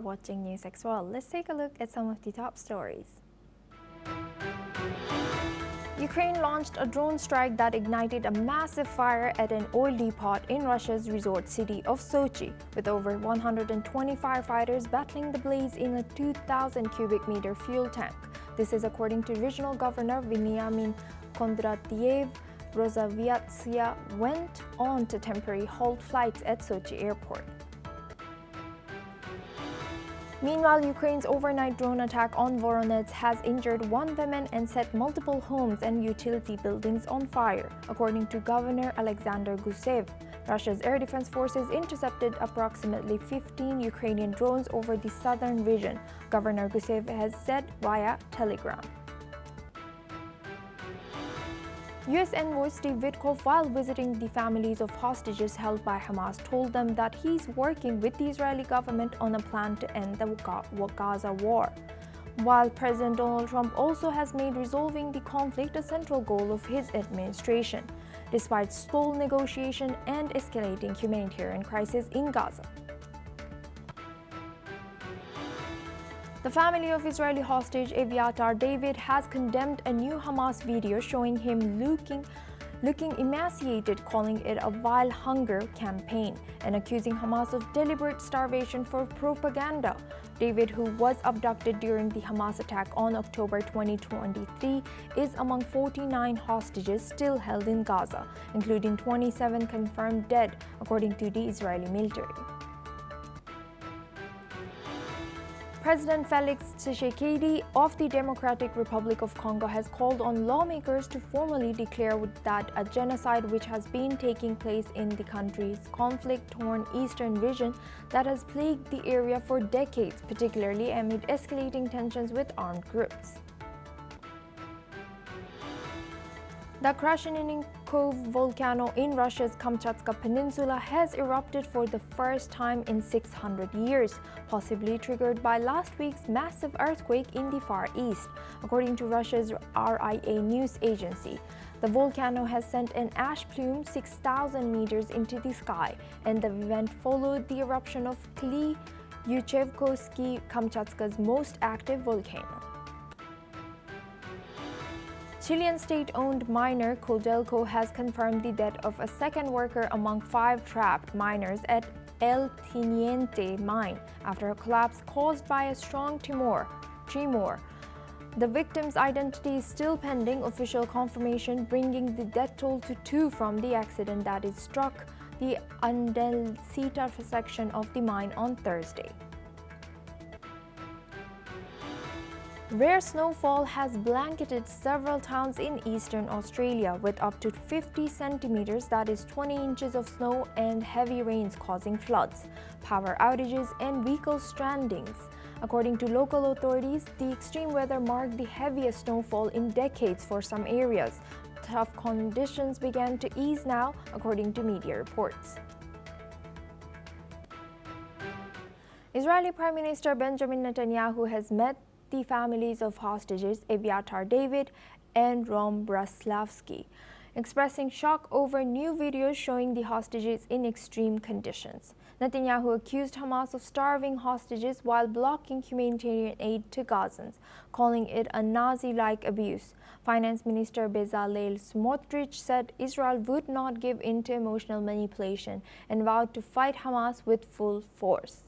Watching NewsX World. Let's take a look at some of the top stories. Ukraine launched a drone strike that ignited a massive fire at an oil depot in Russia's resort city of Sochi, with over 120 firefighters battling the blaze in a 2,000 cubic meter fuel tank. This is according to Regional Governor Veniamin Kondratiev. Braslavski went on to temporarily halt flights at Sochi airport. Meanwhile, Ukraine's overnight drone attack on Voronezh has injured one woman and set multiple homes and utility buildings on fire, according to Governor Alexander Gusev. Russia's air defense forces intercepted approximately 15 Ukrainian drones over the southern region, Governor Gusev has said via Telegram. U.S. Envoy Steve Witkoff, while visiting the families of hostages held by Hamas, told them that he's working with the Israeli government on a plan to end the Gaza war. While President Donald Trump also has made resolving the conflict a central goal of his administration, despite stalled negotiation and escalating humanitarian crisis in Gaza. The family of Israeli hostage Evyatar David has condemned a new Hamas video showing him looking emaciated, calling it a vile hunger campaign, and accusing Hamas of deliberate starvation for propaganda. David, who was abducted during the Hamas attack on October 2023, is among 49 hostages still held in Gaza, including 27 confirmed dead, according to the Israeli military. President Felix Tshisekedi of the Democratic Republic of Congo has called on lawmakers to formally declare that a genocide which has been taking place in the country's conflict-torn eastern region that has plagued the area for decades, particularly amid escalating tensions with armed groups. The Krasheninnikov volcano in Russia's Kamchatka Peninsula has erupted for the first time in 600 years, possibly triggered by last week's massive earthquake in the Far East, according to Russia's RIA news agency. The volcano has sent an ash plume 6,000 meters into the sky, and the event followed the eruption of Klyuchevskoy, Kamchatka's most active volcano. Chilean state-owned miner Codelco has confirmed the death of a second worker among 5 trapped miners at El Teniente mine after a collapse caused by a strong tremor. The victim's identity is still pending official confirmation, bringing the death toll to 2 from the accident that is struck the Andelcita section of the mine on Thursday. Rare snowfall has blanketed several towns in eastern Australia, with up to 50 centimeters, that is 20 inches of snow, and heavy rains causing floods, power outages, and vehicle strandings. According to local authorities, the extreme weather marked the heaviest snowfall in decades for some areas. Tough conditions began to ease now, according to media reports. Israeli Prime Minister Benjamin Netanyahu has met the families of hostages Evyatar David and Braslavski, expressing shock over new videos showing the hostages in extreme conditions. Netanyahu accused Hamas of starving hostages while blocking humanitarian aid to Gazans, calling it a Nazi-like abuse. Finance Minister Bezalel Smotrich said Israel would not give in to emotional manipulation and vowed to fight Hamas with full force.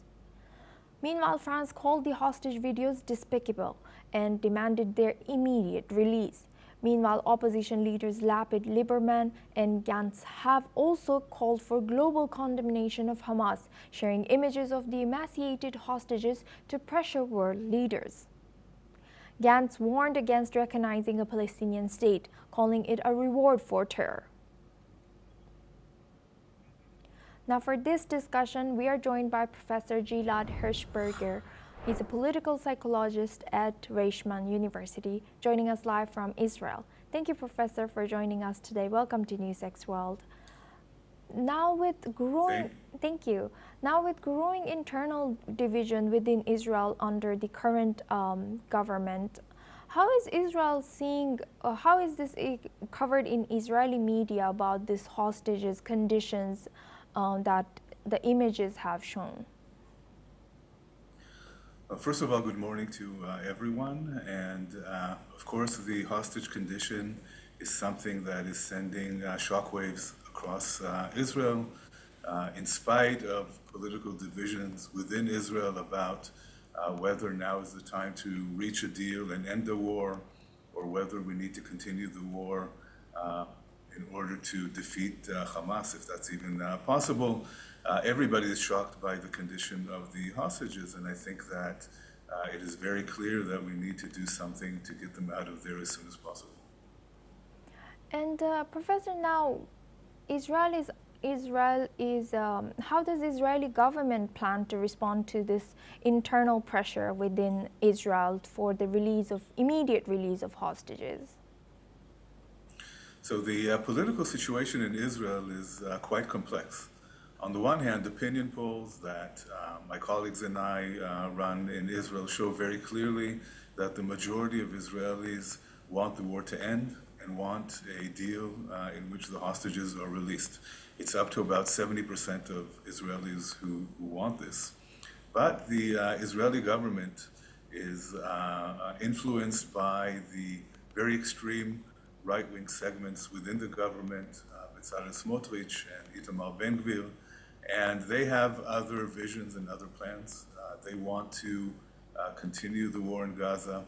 Meanwhile, France called the hostage videos despicable and demanded their immediate release. Meanwhile, opposition leaders Lapid, Lieberman, and Gantz have also called for global condemnation of Hamas, sharing images of the emaciated hostages to pressure world leaders. Gantz warned against recognizing a Palestinian state, calling it a reward for terror. Now, for this discussion, we are joined by Professor Gilad Hirschberger. He's a political psychologist at Reichman University, joining us live from Israel. Thank you, Professor, for joining us today. Welcome to NewsX World. Now, with growing internal division within Israel under the current government, how is Israel seeing? How is this covered in Israeli media about this hostages conditions that the images have shown? First of all, good morning to everyone. And of course, the hostage condition is something that is sending shockwaves across Israel, in spite of political divisions within Israel about whether now is the time to reach a deal and end the war, or whether we need to continue the war in order to defeat Hamas, if that's even possible. Everybody is shocked by the condition of the hostages, and I think that it is very clear that we need to do something to get them out of there as soon as possible. And Professor, now Israel is how does the Israeli government plan to respond to this internal pressure within Israel for the immediate release of hostages? So the political situation in Israel is quite complex. On the one hand, opinion polls that my colleagues and I run in Israel show very clearly that the majority of Israelis want the war to end and want a deal in which the hostages are released. It's up to about 70% of Israelis who want this. But the Israeli government is influenced by the very extreme right-wing segments within the government, Bezalel Smotrich and Itamar Ben-Gvir, and they have other visions and other plans. They want to continue the war in Gaza,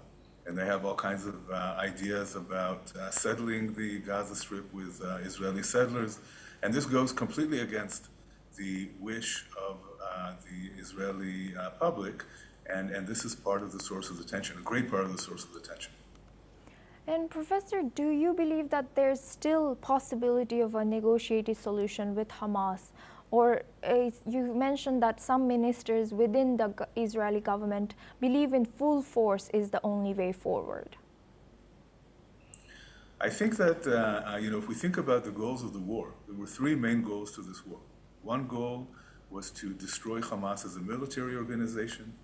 and they have all kinds of ideas about settling the Gaza Strip with Israeli settlers, and this goes completely against the wish of the Israeli public, and this is part of the source of the tension, a great part of the source of the tension. And Professor, do you believe that there's still possibility of a negotiated solution with Hamas? Or you mentioned that some ministers within the Israeli government believe in full force is the only way forward. I think that, if we think about the goals of the war, there were three main goals to this war. One goal was to destroy Hamas as a military organization.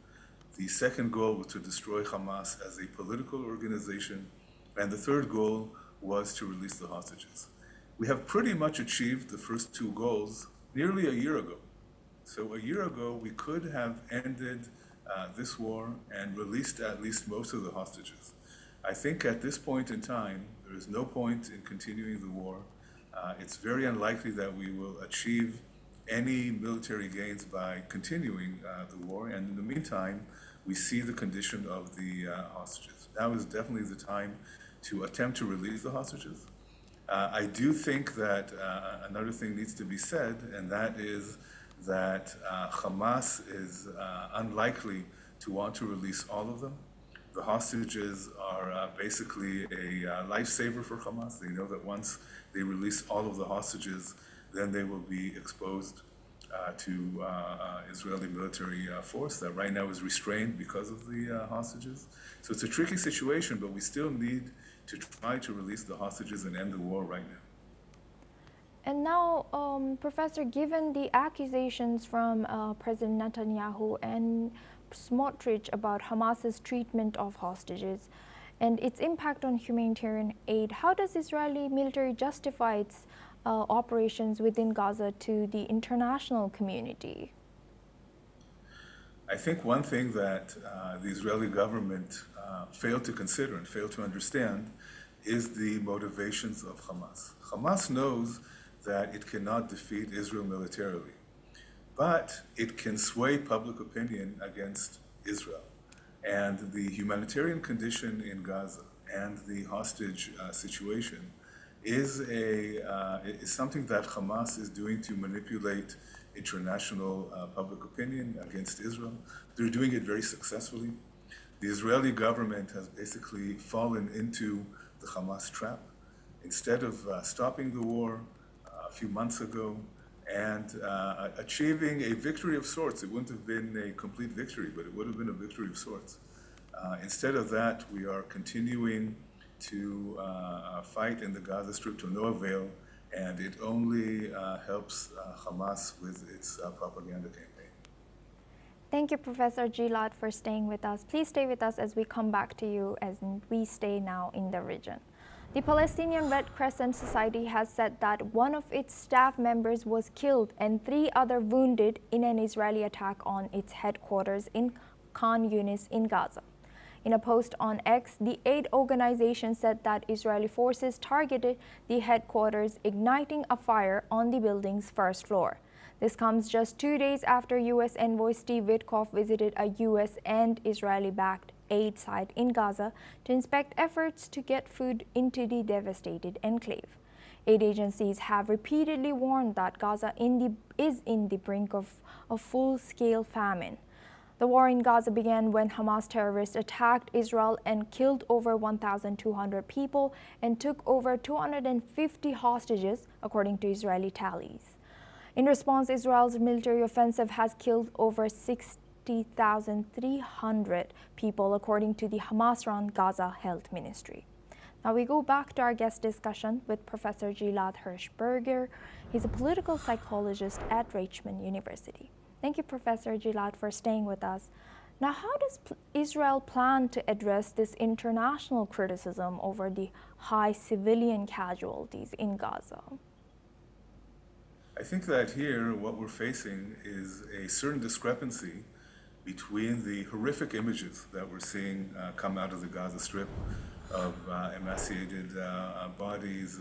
The second goal was to destroy Hamas as a political organization. And the third goal was to release the hostages. We have pretty much achieved the first two goals nearly a year ago. So a year ago, we could have ended this war and released at least most of the hostages. I think at this point in time, there is no point in continuing the war. It's very unlikely that we will achieve any military gains by continuing the war. And in the meantime, we see the condition of the hostages. Now is definitely the time to attempt to release the hostages. I do think that another thing needs to be said, and that is that Hamas is unlikely to want to release all of them. The hostages are basically a lifesaver for Hamas. They know that once they release all of the hostages, then they will be exposed to Israeli military force that right now is restrained because of the hostages. So it's a tricky situation, but we still need to try to release the hostages and end the war right now. And now, Professor, given the accusations from President Netanyahu and Smotrich about Hamas's treatment of hostages and its impact on humanitarian aid, how does Israeli military justify its operations within Gaza to the international community? I think one thing that the Israeli government failed to consider and failed to understand is the motivations of Hamas. Hamas knows that it cannot defeat Israel militarily, but it can sway public opinion against Israel. And the humanitarian condition in Gaza and the hostage situation is something that Hamas is doing to manipulate international public opinion against Israel. They're doing it very successfully. The Israeli government has basically fallen into the Hamas trap. Instead of stopping the war a few months ago and achieving a victory of sorts, it wouldn't have been a complete victory, but it would have been a victory of sorts. Instead of that, we are continuing to fight in the Gaza Strip to no avail, and it only helps Hamas with its propaganda campaign. Thank you, Professor Gilad, for staying with us. Please stay with us as we come back to you as we stay now in the region. The Palestinian Red Crescent Society has said that one of its staff members was killed and 3 others wounded in an Israeli attack on its headquarters in Khan Yunis in Gaza. In a post on X, the aid organization said that Israeli forces targeted the headquarters, igniting a fire on the building's first floor. This comes just 2 days after U.S. envoy Steve Witkoff visited a U.S. and Israeli-backed aid site in Gaza to inspect efforts to get food into the devastated enclave. Aid agencies have repeatedly warned that Gaza is in the brink of a full-scale famine. The war in Gaza began when Hamas terrorists attacked Israel and killed over 1,200 people and took over 250 hostages, according to Israeli tallies. In response, Israel's military offensive has killed over 60,300 people, according to the Hamas-run Gaza Health Ministry. Now we go back to our guest discussion with Professor Gilad Hirschberger. He's a political psychologist at Richmond University. Thank you, Professor Gilad, for staying with us. Now, how does Israel plan to address this international criticism over the high civilian casualties in Gaza? I think that here what we're facing is a certain discrepancy between the horrific images that we're seeing come out of the Gaza Strip of emaciated bodies,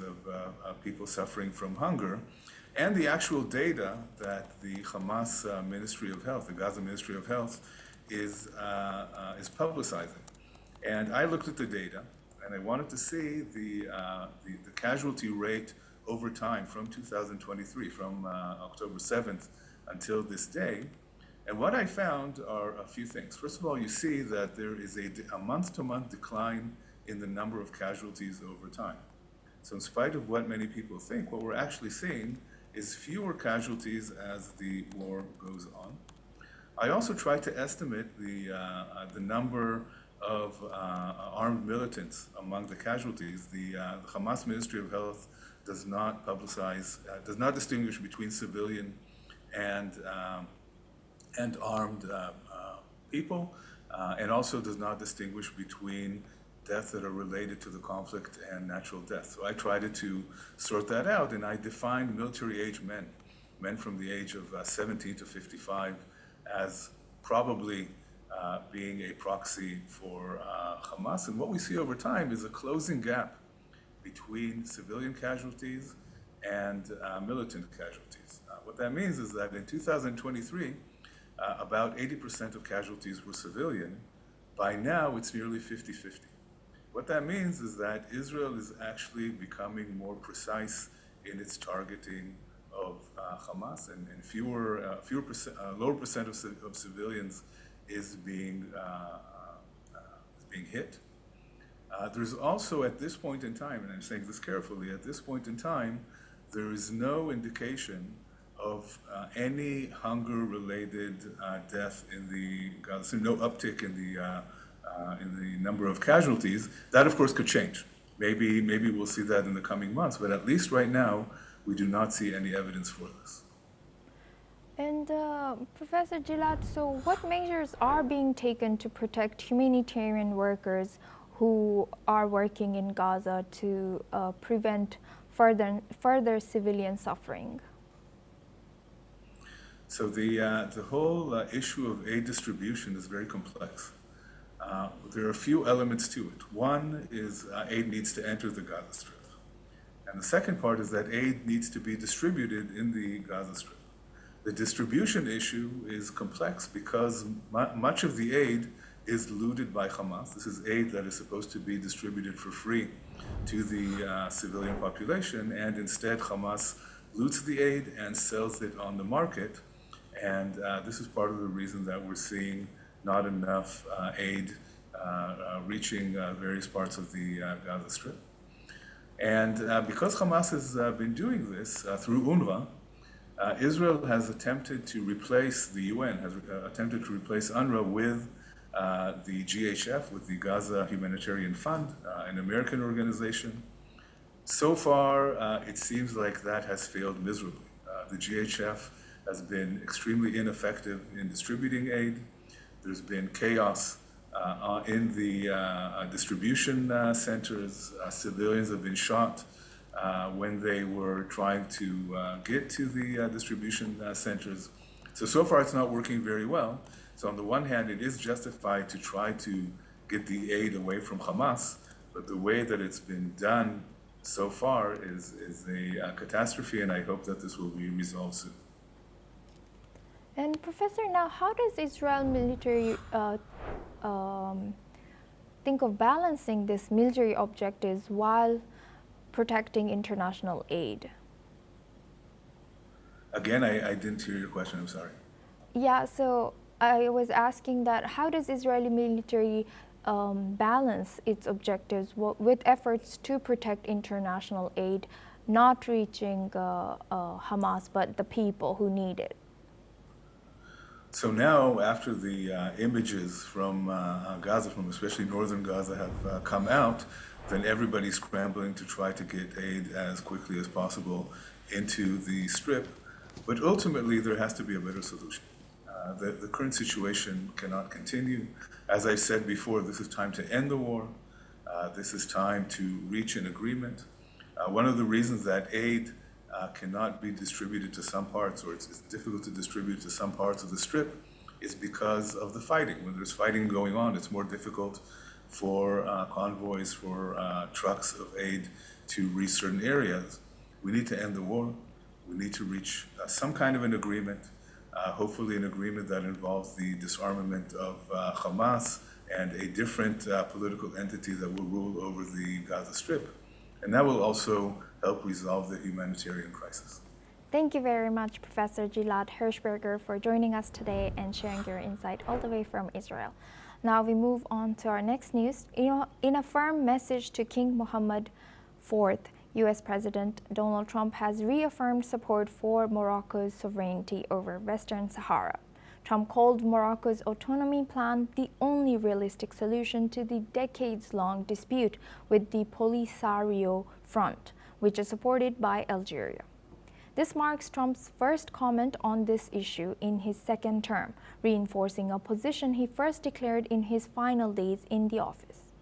of people suffering from hunger, and the actual data that the Hamas Ministry of Health, the Gaza Ministry of Health, is publicizing. And I looked at the data, and I wanted to see the casualty rate over time from 2023, from October 7th until this day. And what I found are a few things. First of all, you see that there is a month-to-month decline in the number of casualties over time. So in spite of what many people think, what we're actually seeing is fewer casualties as the war goes on. I also tried to estimate the number of armed militants among the casualties. The Hamas Ministry of Health does not publicize, does not distinguish between civilian and armed people, and also does not distinguish between deaths that are related to the conflict and natural death. So I tried to sort that out, and I defined military-age men from the age of 17 to 55, as probably being a proxy for Hamas. And what we see over time is a closing gap between civilian casualties and militant casualties. What that means is that in 2023, about 80% of casualties were civilian. By now, it's nearly 50-50. What that means is that Israel is actually becoming more precise in its targeting of Hamas, and lower percent of civilians is being hit. There's also, at this point in time, and I'm saying this carefully, at this point in time, there is no indication of any hunger-related death in the Gaza, no uptick in the number of casualties. That, of course, could change. Maybe we'll see that in the coming months, but at least right now, we do not see any evidence for this. And Professor Gilad, so what measures are being taken to protect humanitarian workers who are working in Gaza to prevent further civilian suffering? So the whole issue of aid distribution is very complex. There are a few elements to it. One is aid needs to enter the Gaza Strip. And the second part is that aid needs to be distributed in the Gaza Strip. The distribution issue is complex because much of the aid is looted by Hamas. This is aid that is supposed to be distributed for free to the civilian population, and instead Hamas loots the aid and sells it on the market. And this is part of the reason that we're seeing not enough aid reaching various parts of the Gaza Strip. And because Hamas has been doing this through UNRWA, Israel has attempted to replace, the UN has attempted to replace UNRWA with the GHF, with the Gaza Humanitarian Fund, an American organization. So far, it seems like that has failed miserably. The GHF has been extremely ineffective in distributing aid. There's been chaos in the distribution centers. Civilians have been shot when they were trying to get to the distribution centers. So far it's not working very well. So on the one hand, it is justified to try to get the aid away from Hamas, but the way that it's been done so far is a catastrophe, and I hope that this will be resolved soon. And Professor, now how does Israel military think of balancing these military objectives while protecting international aid? Again, I didn't hear your question, I'm sorry. Yeah, so I was asking that how does Israeli military balance its objectives with efforts to protect international aid, not reaching Hamas, but the people who need it? So now, after the images from Gaza, from especially northern Gaza, have come out, then everybody's scrambling to try to get aid as quickly as possible into the Strip. But ultimately, there has to be a better solution. The current situation cannot continue. As I said before, this is time to end the war. This is time to reach an agreement. One of the reasons that aid cannot be distributed to some parts, or it's difficult to distribute to some parts of the Strip, is because of the fighting. When there's fighting going on, it's more difficult for convoys, for trucks of aid to reach certain areas. We need to end the war. We need to reach some kind of an agreement, hopefully an agreement that involves the disarmament of Hamas and a different political entity that will rule over the Gaza Strip. And that will also help resolve the humanitarian crisis. Thank you very much, Professor Gilad Hirschberger, for joining us today and sharing your insight all the way from Israel. Now we move on to our next news. In a firm message to King Mohammed IV, U.S. President Donald Trump has reaffirmed support for Morocco's sovereignty over Western Sahara. Trump called Morocco's autonomy plan the only realistic solution to the decades-long dispute with the Polisario Front, which is supported by Algeria. This marks Trump's first comment on this issue in his second term, reinforcing a position he first declared in his final days in the office.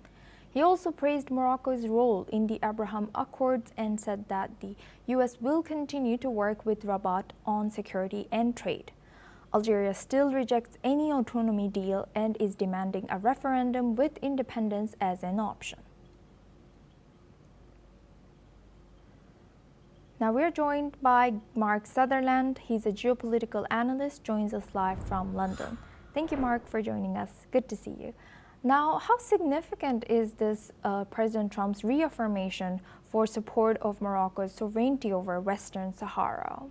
He also praised Morocco's role in the Abraham Accords and said that the U.S. will continue to work with Rabat on security and trade. Algeria still rejects any autonomy deal and is demanding a referendum with independence as an option. Now we're joined by Mark Sutherland. He's a geopolitical analyst, joins us live from London. Thank you, Mark, for joining us. Good to see you. Now, how significant is this President Trump's reaffirmation for support of Morocco's sovereignty over Western Sahara?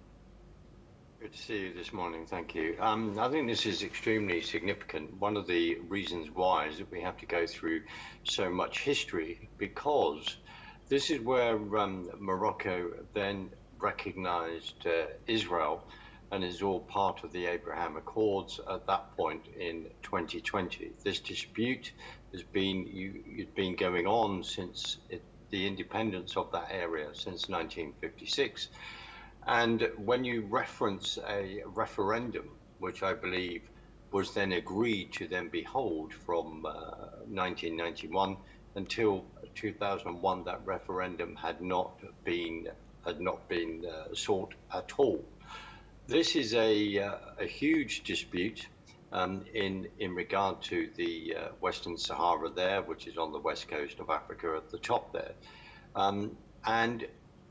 Good to see you this morning, thank you. I think this is extremely significant. One of the reasons why is that we have to go through so much history, because this is where Morocco then recognized Israel and is all part of the Abraham Accords at that point in 2020. This dispute has been going on since the independence of that area, since 1956. And when you reference a referendum, which I believe was then agreed to then be held from 1991 until 2001, that referendum had not been sought at all. This is a huge dispute in regard to the Western Sahara there, which is on the west coast of Africa at the top there, and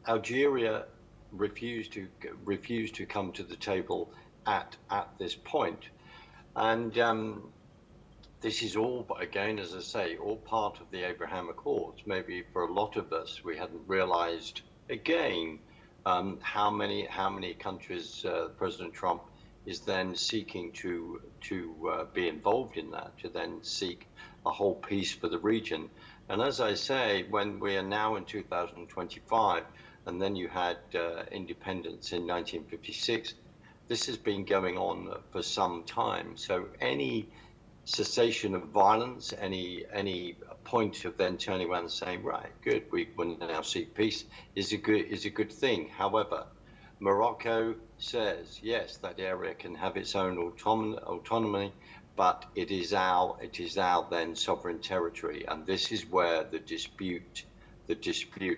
Algeria refused to come to the table at this point, and this is all, again, as I say, all part of the Abraham Accords. Maybe for a lot of us, we hadn't realized again how many countries President Trump is then seeking to be involved in that, to then seek a whole peace for the region. And as I say, when we are now in 2025, and then you had independence in 1956, this has been going on for some time. So any cessation of violence, any point of then turning around and saying, right, good, we will now seek peace, is a good thing. However, Morocco says, yes, that area can have its own autonomy, but it is our then sovereign territory, and this is where the dispute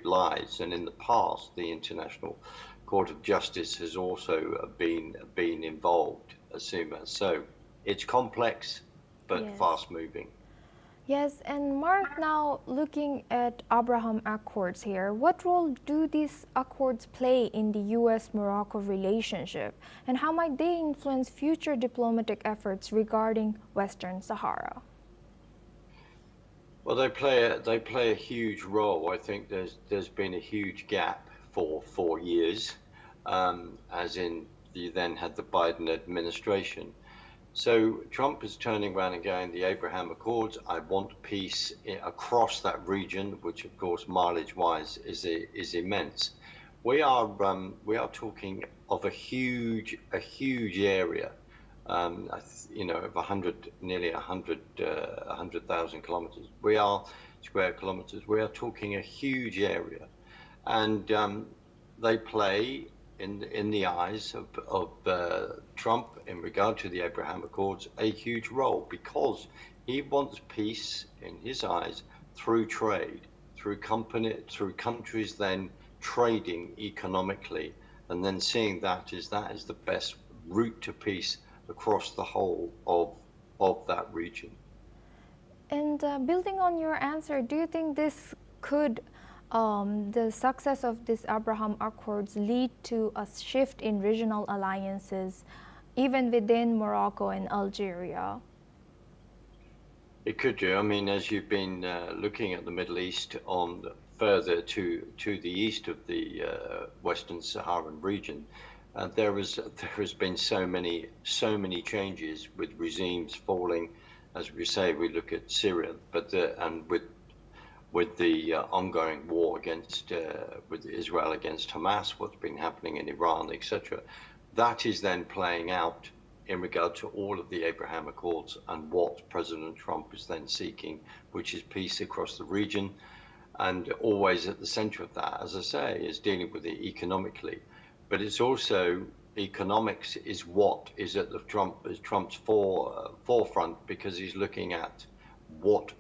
lies. And in the past, the International Court of Justice has also been involved, Asuma. So It's complex, but Yes. fast moving. Yes, and Mark, now looking at Abraham Accords here, what role do these accords play in the US-Morocco relationship, and how might they influence future diplomatic efforts regarding Western Sahara? Well, they play a huge role. I think there's been a huge gap for 4 years, as in you then had the Biden administration. So Trump is turning around and going, the Abraham Accords, I want peace across that region, which of course mileage-wise is immense. We are talking of a huge area, of nearly 100,000 kilometers. Square kilometers. We are talking a huge area, and they play in the eyes of Trump in regard to the Abraham Accords a huge role, because he wants peace in his eyes through trade, through countries then trading economically, and then seeing that is the best route to peace across the whole of that region. And building on your answer, do you think this could the success of this Abraham Accords lead to a shift in regional alliances, even within Morocco and Algeria? It could do. I mean, as you've been looking at the Middle East further to the east of the Western Saharan region, there has been so many changes with regimes falling. As we say, we look at Syria, but and with the ongoing war with Israel against Hamas, what's been happening in Iran, etc. That is then playing out in regard to all of the Abraham Accords and what President Trump is then seeking, which is peace across the region. And always at the center of that, as I say, is dealing with it economically. But it's also economics is what is at Trump's forefront, because he's looking at what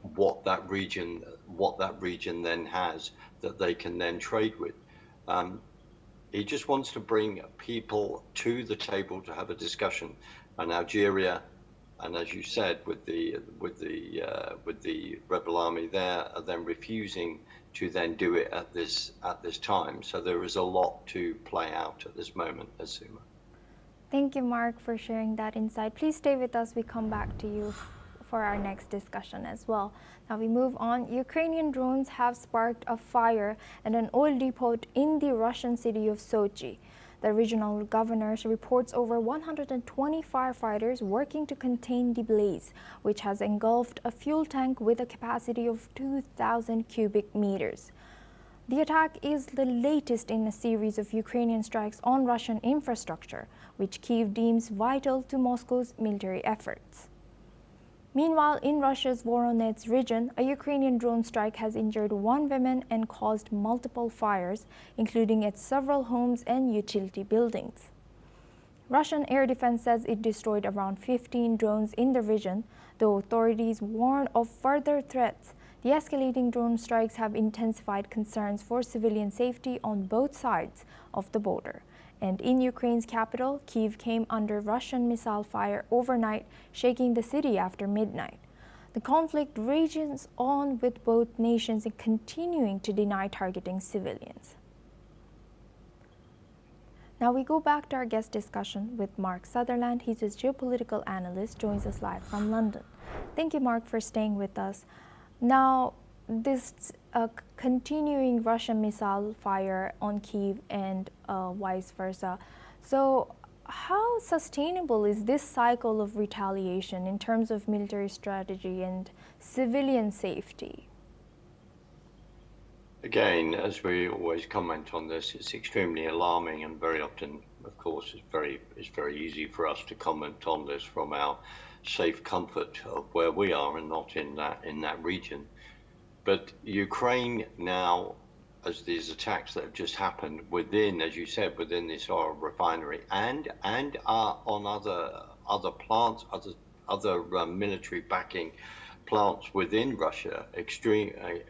that region then has that they can then trade with. He just wants to bring people to the table to have a discussion. And Algeria, and as you said, with the rebel army there, are then refusing to then do it at this time. So there is a lot to play out at this moment, Asuma. Thank you, Mark, for sharing that insight. Please stay with us. We come back to you for our next discussion as well. Now we move on. Ukrainian drones have sparked a fire at an oil depot in the Russian city of Sochi. The regional governor reports over 120 firefighters working to contain the blaze, which has engulfed a fuel tank with a capacity of 2,000 cubic meters. The attack is the latest in a series of Ukrainian strikes on Russian infrastructure, which Kyiv deems vital to Moscow's military efforts. Meanwhile, in Russia's Voronezh region, a Ukrainian drone strike has injured one woman and caused multiple fires, including at several homes and utility buildings. Russian air defense says it destroyed around 15 drones in the region, though authorities warn of further threats. The escalating drone strikes have intensified concerns for civilian safety on both sides of the border. And in Ukraine's capital, Kyiv came under Russian missile fire overnight, shaking the city after midnight. The conflict rages on, with both nations continuing to deny targeting civilians. Now we go back to our guest discussion with Mark Sutherland. He's a geopolitical analyst, joins us live from London. Thank you, Mark, for staying with us. Now, this continuing Russian missile fire on Kyiv and vice versa. So how sustainable is this cycle of retaliation in terms of military strategy and civilian safety? Again, as we always comment on this, it's extremely alarming, and very often, of course, it's very easy for us to comment on this from our safe comfort of where we are and not in that region. But Ukraine now, as these attacks that have just happened within, as you said, within this oil refinery and are on other plants, other military backing plants within Russia,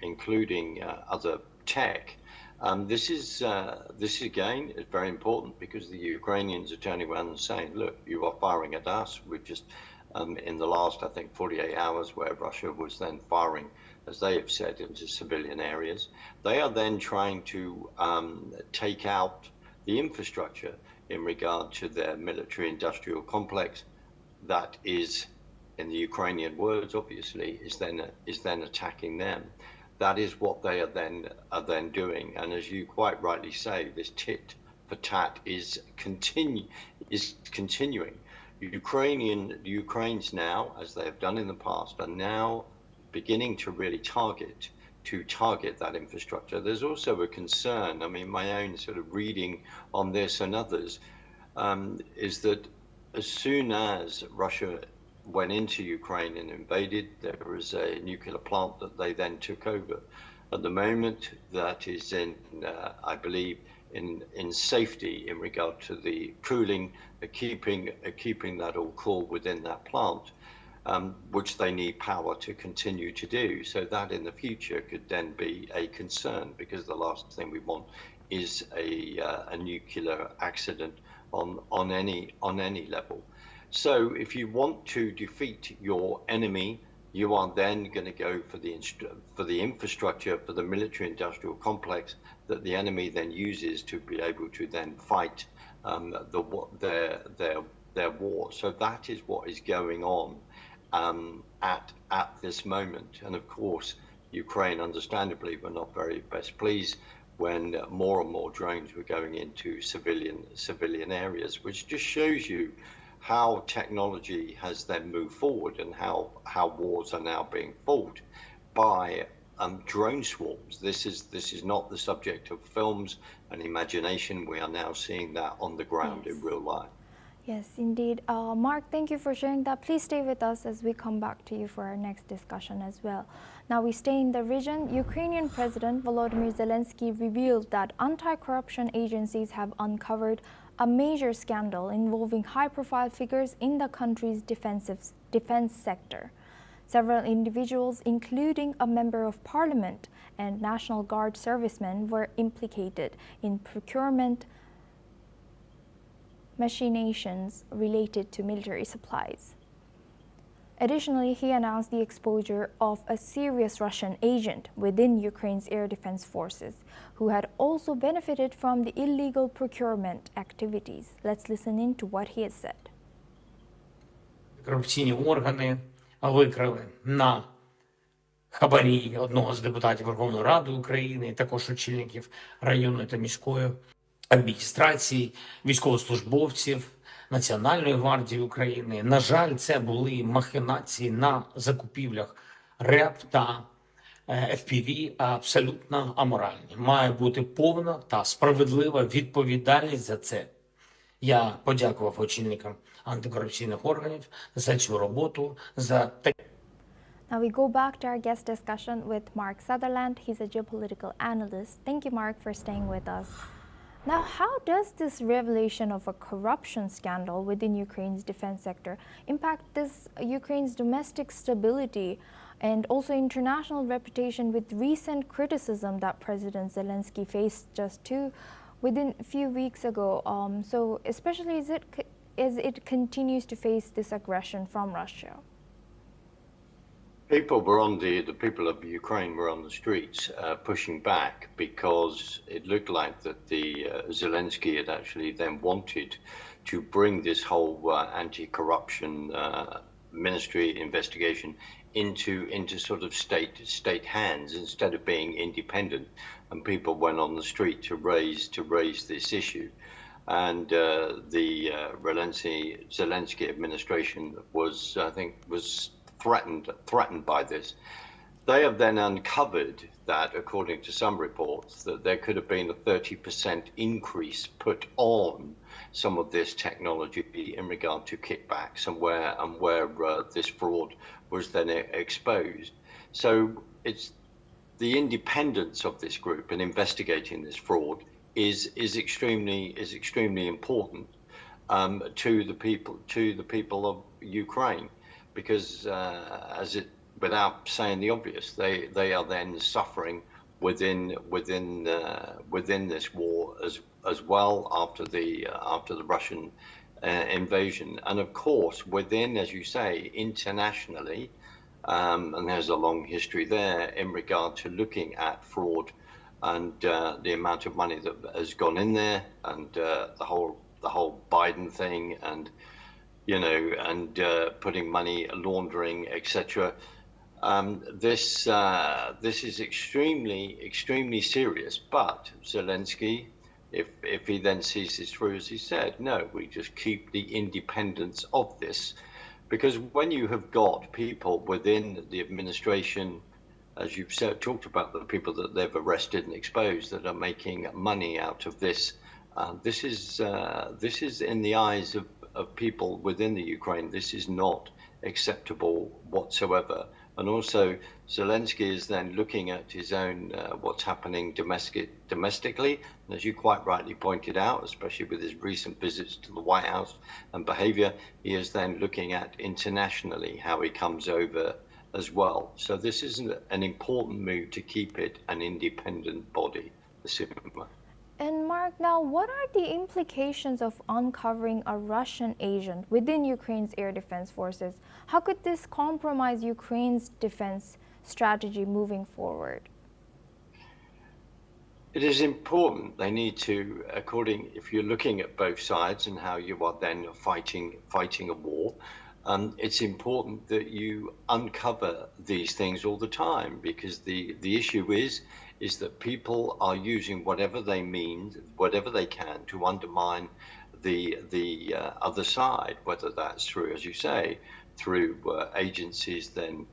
including other tech. This is again very important, because the Ukrainians are turning around and saying, look, you are firing at us. We've just in the last, I think, 48 hours, where Russia was then firing, as they have said, into civilian areas. They are then trying to take out the infrastructure in regard to their military-industrial complex. That is, in the Ukrainian words, obviously, is then attacking them. That is what they are then doing. And as you quite rightly say, this tit for tat is continuing. Ukraine's now, as they have done in the past, are now beginning to really target that infrastructure. There's also a concern, I mean, my own sort of reading on this and others, is that as soon as Russia went into Ukraine and invaded, there was a nuclear plant that they then took over. At the moment, that is in, I believe, in safety in regard to the cooling, keeping that all cool within that plant, which they need power to continue to do. So that in the future could then be a concern, because the last thing we want is a nuclear accident on any level. So if you want to defeat your enemy, you are then going to go for the infrastructure, for the military-industrial complex that the enemy then uses to be able to then fight their war. So that is what is going on at this moment. And of course, Ukraine, understandably, were not very best pleased when more and more drones were going into civilian areas, which just shows you how technology has then moved forward and how wars are now being fought by drone swarms. This is not the subject of films and imagination. We are now seeing that on the ground in real life. Yes, indeed. Mark, thank you for sharing that. Please stay with us as we come back to you for our next discussion as well. Now we stay in the region. Ukrainian President Volodymyr Zelensky revealed that anti-corruption agencies have uncovered a major scandal involving high-profile figures in the country's defense sector. Several individuals, including a member of parliament and National Guard servicemen, were implicated in procurement machinations related to military supplies. Additionally, he announced the exposure of a serious Russian agent within Ukraine's air defense forces, who had also benefited from the illegal procurement activities. Let's listen in to what he has said. Корупційні органи викрили на хабарі одного з депутатів Верховної Ради України, також очільників районної та міської адміністрації, військовослужбовців Національної гвардії України. На жаль, це були махінації на закупівлях РЕП та FPV, абсолютно аморальні. Має бути повна та справедлива відповідальність за це. Я подякував очільникам антикорупційних органів за цю роботу, за такі. Now we go back to our guest discussion with Mark Sutherland. He's a geopolitical analyst. Thank you, Mark, for staying with us. Now, how does this revelation of a corruption scandal within Ukraine's defense sector impact Ukraine's domestic stability and also international reputation, with recent criticism that President Zelensky faced just within a few weeks ago? So especially as it continues to face this aggression from Russia. People were the people of Ukraine were on the streets pushing back, because it looked like that Zelensky had actually then wanted to bring this whole anti-corruption ministry investigation into sort of state hands instead of being independent, and people went on the street to raise this issue. And the Zelensky administration was, I think, threatened by this. They have then uncovered that, according to some reports, that there could have been a 30% increase put on some of this technology in regard to kickbacks and where this fraud was then exposed. So it's the independence of this group in investigating this fraud is extremely important to the people of Ukraine. Because without saying the obvious, they are then suffering within this war as well after the Russian invasion. And of course, within, as you say, internationally, and there's a long history there in regard to looking at fraud and the amount of money that has gone in there, and the whole Biden thing, and putting money laundering, etc. This is extremely serious. But Zelensky, if he then sees this through, as he said, no, we just keep the independence of this, because when you have got people within the administration, as you've talked about, the people that they've arrested and exposed that are making money out of this, this is in the eyes of people within the Ukraine, this is not acceptable whatsoever. And also, Zelensky is then looking at his own what's happening domestically, and as you quite rightly pointed out, especially with his recent visits to the White House and behaviour, he is then looking at internationally how he comes over as well. So this is an important move to keep it an independent body, the Sima. And Mark, now what are the implications of uncovering a Russian agent within Ukraine's air defense forces? How could this compromise Ukraine's defense strategy moving forward? It is important. They need to, if you're looking at both sides and how you are then fighting a war, it's important that you uncover these things all the time, because the issue is that people are using whatever they can to undermine the other side, whether that's through, as you say, through agencies then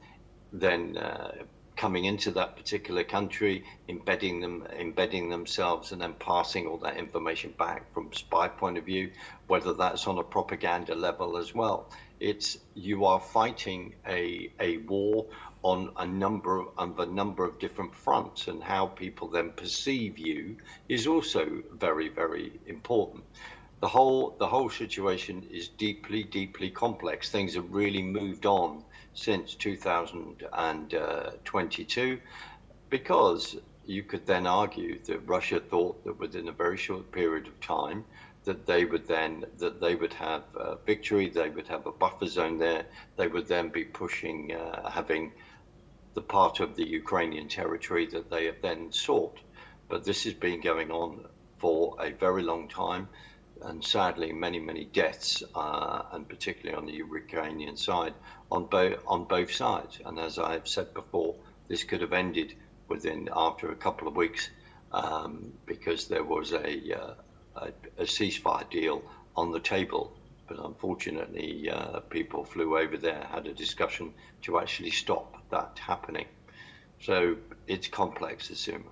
coming into that particular country, embedding themselves, and then passing all that information back from spy point of view, whether that's on a propaganda level as well. You are fighting a war on a number of different fronts, and how people then perceive you is also very, very important. The whole situation is deeply complex. Things have really moved on since 2022, because you could then argue that Russia thought that within a very short period of time that they would have victory, they would have a buffer zone there, they would then be pushing, having the part of the Ukrainian territory that they have then sought. But this has been going on for a very long time, and sadly many deaths, and particularly on the Ukrainian side, on both sides. And as I have said before, this could have ended after a couple of weeks, because there was a ceasefire deal on the table. But unfortunately, people flew over there, had a discussion to actually stop that happening. So it's complex, Asuma.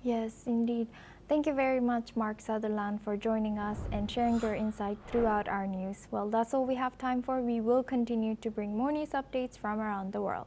Yes, indeed. Thank you very much, Mark Sutherland, for joining us and sharing your insight throughout our news. Well, that's all we have time for. We will continue to bring more news updates from around the world.